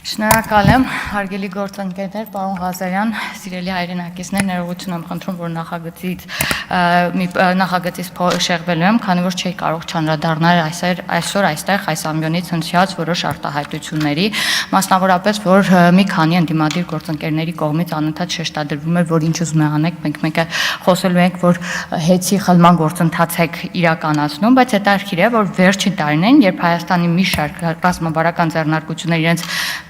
Շնորհակալ եմ, հարգելի գործընկերներ, պարոն Ղազարյան, սիրելի հայրենակիցներ, ներողություն եմ խնդրում, որ նախագծից շեղվելու եմ, քանի որ չէի կարող չանդրադառնալ այսօր այստեղ այս ամբիոնից հնչած որոշ արտահայտությունների, մասնավորապես, որ մի քանի ընդդիմադիր գործընկերների կողմից անընդհատ շեշտադրվում էր, որ ինչ ուզում եք անեք, մենք մեկը խոսելու ենք, որ հեծի խլման գործընթաց եք իրականացնում, բայց հետաքրքիր է, որ վերջին տարիներին, երբ Հայաստանի մի շարք ռազմավարական ձեռնարկություններ իրենց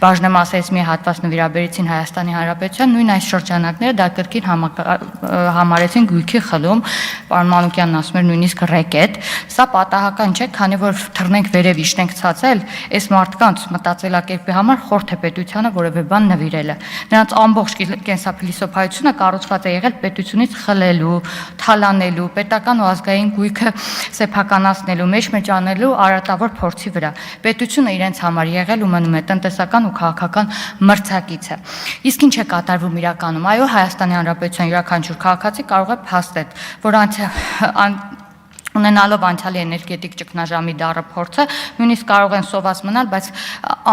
բաժնեմասերից մի հատված նվիրաբերեցին Հայաստանի Հանրապետության, նույն այս շրջանակները դա կրկին համարեցին գույքի խլում, պարոն Մանուկյանն ասում էր նույնիսկ ռեկետ, սա պատահական չէ, քանի որ թռնենք վերև իջնենք ցածել, այս մարդկանց մտածելակերպի համար խորթ է պետությանը որևէ բան նվիրելը։ Նրանց ամբողջ կենսափիլիսոփայությունը կառուցված է եղել պետությունից խլելու, թալանելու, պետական ու ազգային գույքը սեփականացնելու, մեջ անելու արատավոր փորձի վրա։ Պետությունը իրենց համար եղել ու մնում է տնտեսական ու քաղաքական մրցակիցը։ Իսկ ինչ է կատարվում իրականում։ Այո, Հայաստանի Հանրապետության յուրաքանչյուր քաղաքացի կարող է փաստել, որ ունենալով անցյալի էներգետիկ ճգնաժամի դառը փորձը, նույնիսկ կարող են սոված մնալ, բայց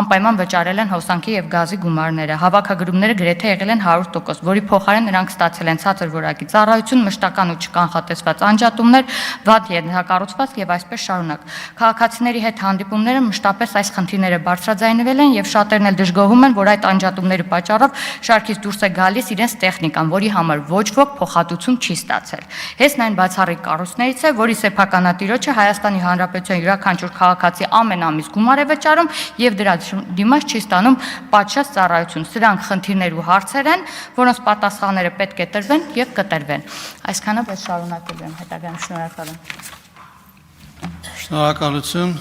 անպայման վճարել են հոսանքի եւ գազի գումարները։ Հավաքագրումները գրեթե եղել են 100%, որի փոխարեն նրանք ստացել են ցածր որակի ծառայություն, մշտական ու չկանխատեսված անջատումներ, վատ ենթակառուցվածք եւ այսպես շարունակ։ Քաղաքացիների հետ հանդիպումները մշտապես այս խնդիրները բարձրաձայնվել են եւ շատերն էլ դժգոհում են, որ այդ անջատումների պատճառով շարքից դուրս է գալիս իրենց տեխնիկան, որի համար ոչ ոք փոխհատուցում չի ստացել։ Հեսն այն բացառիկ կառույցներից է, որի սեփականատիրոջը Հայաստանի Հանրապետության յուրաքանչյուր քաղաքացի ամեն ամիս գումար է վճարում եւ դրա դիմաց չի ստանում պատշաճ ծառայություն։ Սրանք խնդիրներ ու հարցեր են, որոնց պատասխանները պետք է տրվեն եւ կտրվեն։ Այսքանը, բայց շարունակելու եմ հետագայում։ Շնորհակալ եմ։ Շնորհակալություն։